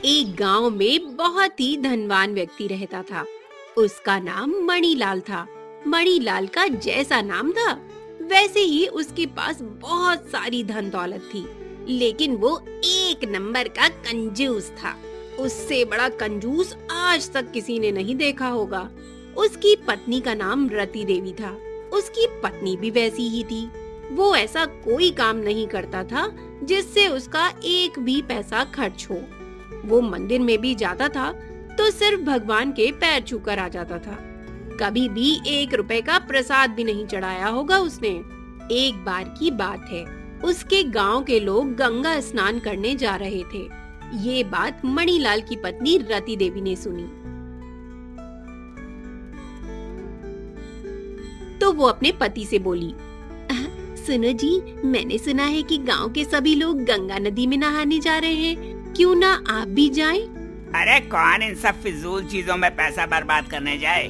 एक गांव में बहुत ही धनवान व्यक्ति रहता था। उसका नाम मणिलाल था। मणिलाल का जैसा नाम था वैसे ही उसके पास बहुत सारी धन दौलत थी, लेकिन वो एक नंबर का कंजूस था। उससे बड़ा कंजूस आज तक किसी ने नहीं देखा होगा। उसकी पत्नी का नाम रति देवी था। उसकी पत्नी भी वैसी ही थी। वो ऐसा कोई काम नहीं करता था जिससे उसका एक भी पैसा खर्च हो। वो मंदिर में भी जाता था तो सिर्फ भगवान के पैर छूकर आ जाता था। कभी भी 1 रुपए का प्रसाद भी नहीं चढ़ाया होगा उसने। एक बार की बात है, उसके गांव के लोग गंगा स्नान करने जा रहे थे। ये बात मणिलाल की पत्नी रति देवी ने सुनी तो वो अपने पति से बोली, सुनो जी, मैंने सुना है कि गांव के सभी लोग गंगा नदी में नहाने जा रहे हैं, क्यों ना आप भी जाएं? अरे कौन इन सब फिजूल चीजों में पैसा बर्बाद करने जाए।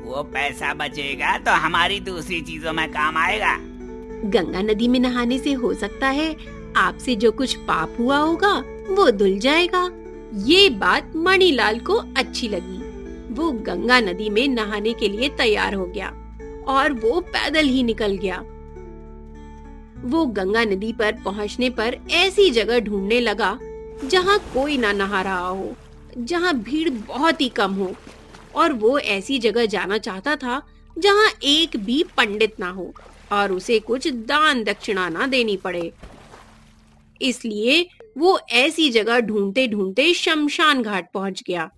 वो पैसा बचेगा तो हमारी दूसरी चीजों में काम आएगा। गंगा नदी में नहाने से हो सकता है आपसे जो कुछ पाप हुआ होगा वो धुल जाएगा। ये बात मणिलाल को अच्छी लगी। वो गंगा नदी में नहाने के लिए तैयार हो गया और वो पैदल ही निकल गया। वो गंगा नदी पर पहुंचने पर ऐसी जगह ढूंढने लगा जहां कोई ना नहा रहा हो, जहां भीड़ बहुत ही कम हो, और वो ऐसी जगह जाना चाहता था जहां एक भी पंडित ना हो और उसे कुछ दान दक्षिणा ना देनी पड़े। इसलिए वो ऐसी जगह ढूंढते ढूंढते शमशान घाट पहुंच गया।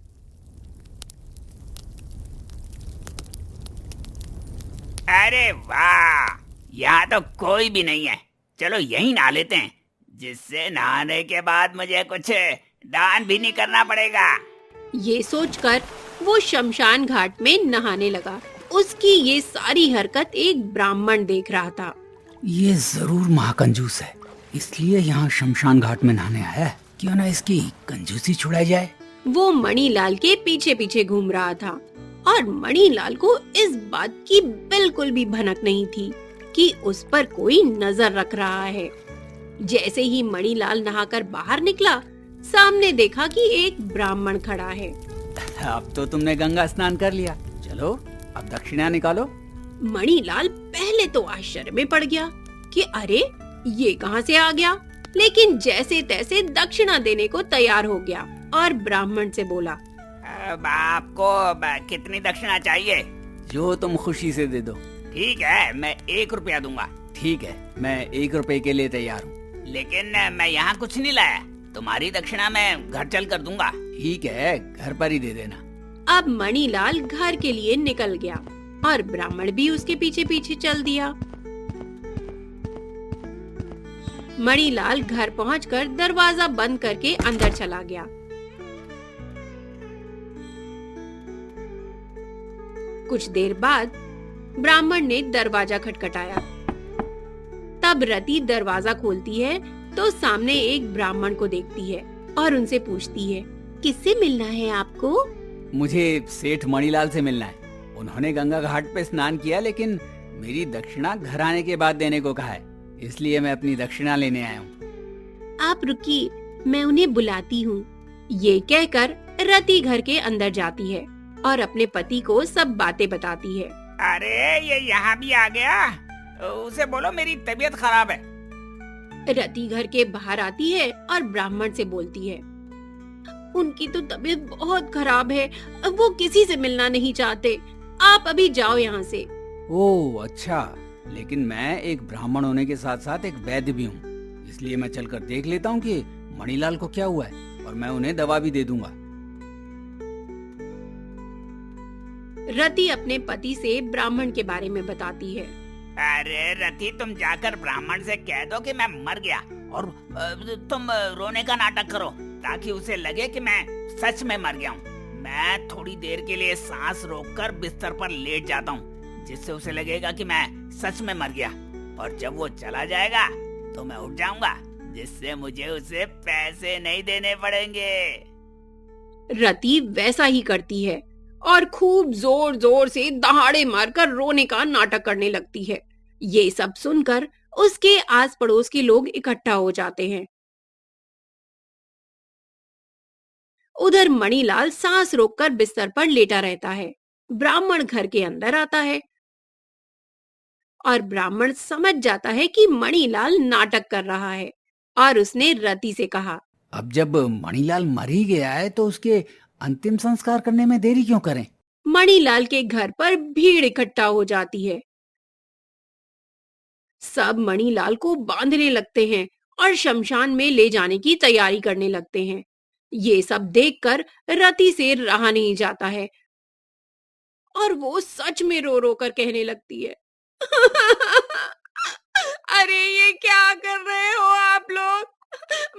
अरे वाह, यहाँ तो कोई भी नहीं है। चलो यहीं नहा लेते हैं, जिससे नहाने के बाद मुझे कुछ दान भी नहीं करना पड़ेगा। ये सोचकर वो शमशान घाट में नहाने लगा। उसकी ये सारी हरकत एक ब्राह्मण देख रहा था। ये जरूर महाकंजूस है, इसलिए यहाँ शमशान घाट में नहाने आया है। क्यों ना इसकी कंजूसी छुड़ाई जाए। वो मणिलाल के पीछे पीछे घूम रहा था और मणिलाल को इस बात की बिल्कुल भी भनक नहीं थी कि उस पर कोई नजर रख रहा है। जैसे ही मणिलाल नहाकर बाहर निकला, सामने देखा कि एक ब्राह्मण खड़ा है। अब तो तुमने गंगा स्नान कर लिया, चलो अब दक्षिणा निकालो। मणिलाल पहले तो आश्चर्य में पड़ गया कि अरे ये कहाँ से आ गया, लेकिन जैसे तैसे दक्षिणा देने को तैयार हो गया और ब्राह्मण से बोला, अब आपको कितनी दक्षिणा चाहिए? जो तुम खुशी से दे दो। ठीक है, मैं 1 रुपया दूंगा। ठीक है, मैं 1 रुपए के लिए तैयार हूँ। लेकिन मैं यहाँ कुछ नहीं लाया, तुम्हारी दक्षिणा मैं घर चल कर दूंगा। ठीक है, घर पर ही दे देना। अब मणिलाल घर के लिए निकल गया और ब्राह्मण भी उसके पीछे पीछे चल दिया। मणिलाल घर पहुंचकर दरवाजा बंद करके अंदर चला गया। कुछ देर बाद ब्राह्मण ने दरवाजा खटखटाया। तब रति दरवाजा खोलती है तो सामने एक ब्राह्मण को देखती है और उनसे पूछती है, किससे मिलना है आपको? मुझे सेठ मणिलाल से मिलना है। उन्होंने गंगा घाट पे स्नान किया, लेकिन मेरी दक्षिणा घर आने के बाद देने को कहा है, इसलिए मैं अपनी दक्षिणा लेने आया हूँ। आप रुकिए, मैं उन्हें बुलाती हूँ। ये कहकर रति घर के अंदर जाती है और अपने पति को सब बातें बताती है। अरे ये यहाँ भी आ गया, उसे बोलो मेरी तबीयत खराब है। रति घर के बाहर आती है और ब्राह्मण से बोलती है, उनकी तो तबीयत बहुत खराब है, वो किसी से मिलना नहीं चाहते, आप अभी जाओ यहाँ से। ओह अच्छा, लेकिन मैं एक ब्राह्मण होने के साथ साथ एक वैद्य भी हूँ, इसलिए मैं चलकर देख लेता हूँ कि मणिलाल को क्या हुआ है और मैं उन्हें दवा भी दे दूंगा। रति अपने पति से ब्राह्मण के बारे में बताती है। अरे रति, तुम जाकर ब्राह्मण से कह दो कि मैं मर गया और तुम रोने का नाटक करो ताकि उसे लगे कि मैं सच में मर गया हूँ। मैं थोड़ी देर के लिए सांस रोककर बिस्तर पर लेट जाता हूँ, जिससे उसे लगेगा कि मैं सच में मर गया, और जब वो चला जाएगा तो मैं उठ जाऊंगा, जिससे मुझे उसे पैसे नहीं देने पड़ेंगे। रति वैसा ही करती है और खूब जोर जोर से दहाड़े मारकर रोने का नाटक करने लगती है। ये सब सुनकर उसके आस पड़ोस के लोग इकट्ठा हो जाते हैं। उधर मणिलाल सांस रोककर बिस्तर पर लेटा रहता है। ब्राह्मण घर के अंदर आता है और ब्राह्मण समझ जाता है कि मणिलाल नाटक कर रहा है और उसने रति से कहा, अब जब मणिलाल मर ही गया है तो उसके अंतिम संस्कार करने में देरी क्यों करें? मणिलाल के घर पर भीड़ इकट्ठा हो जाती है। सब मणिलाल को बांधने लगते हैं और शमशान में ले जाने की तैयारी करने लगते हैं। ये सब देखकर रति से रहा नहीं जाता है और वो सच में रो रो कर कहने लगती है, अरे ये क्या कर रहे हो आप लोग?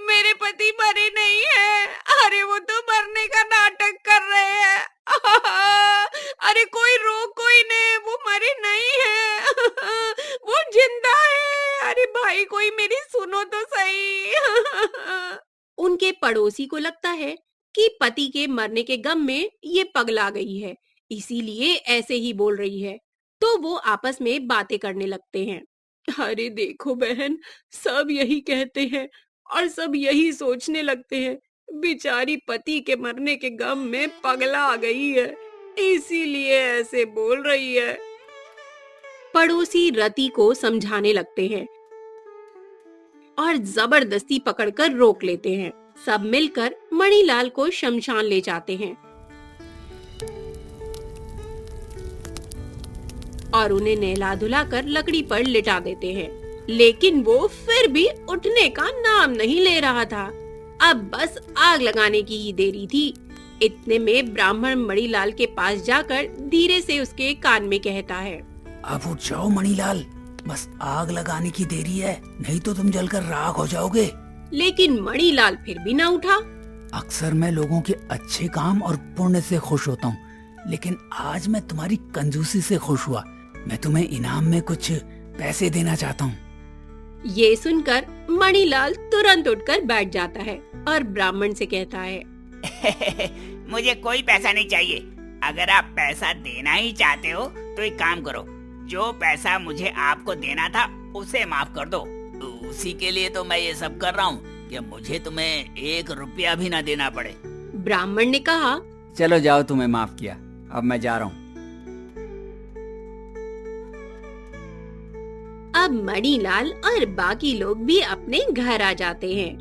मेरे पति मरे नहीं है। अरे वो तो मरने का नाटक कर रहे हैं। अरे कोई रोको इन्हें, वो मरे नहीं है। वो जिंदा है। अरे भाई कोई मेरी सुनो तो सही। उनके पड़ोसी को लगता है कि पति के मरने के गम में ये पगला गई है, इसीलिए ऐसे ही बोल रही है। तो वो आपस में बातें करने लगते हैं। अरे देखो बहन, सब यही कहते हैं और सब यही सोचने लगते हैं, बेचारी पति के मरने के गम में पगला गई है, इसीलिए ऐसे बोल रही है। पड़ोसी रति को समझाने लगते हैं और जबरदस्ती पकड़कर रोक लेते हैं। सब मिलकर मणिलाल को शमशान ले जाते हैं और उन्हें नहला धुलाकर लकड़ी पर लिटा देते हैं, लेकिन वो फिर भी उठने का नाम नहीं ले रहा था। अब बस आग लगाने की ही देरी थी। इतने में ब्राह्मण मणिलाल के पास जाकर धीरे से उसके कान में कहता है, अब उठ जाओ मणिलाल, बस आग लगाने की देरी है, नहीं तो तुम जलकर राख हो जाओगे। लेकिन मणिलाल फिर भी ना उठा। अक्सर मैं लोगों के अच्छे काम और पुण्य से खुश होता हूँ, लेकिन आज मैं तुम्हारी कंजूसी से खुश हुआ। मैं तुम्हें इनाम में कुछ पैसे देना चाहता हूँ। ये सुनकर मणिलाल तुरंत उठकर बैठ जाता है और ब्राह्मण से कहता है, मुझे कोई पैसा नहीं चाहिए। अगर आप पैसा देना ही चाहते हो तो एक काम करो, जो पैसा मुझे आपको देना था उसे माफ कर दो। उसी के लिए तो मैं ये सब कर रहा हूँ कि मुझे तुम्हें 1 रुपया भी ना देना पड़े। ब्राह्मण ने कहा, चलो जाओ, तुम्हें माफ किया, अब मैं जा रहा हूँ। अब मणिलाल और बाकी लोग भी अपने घर आ जाते हैं।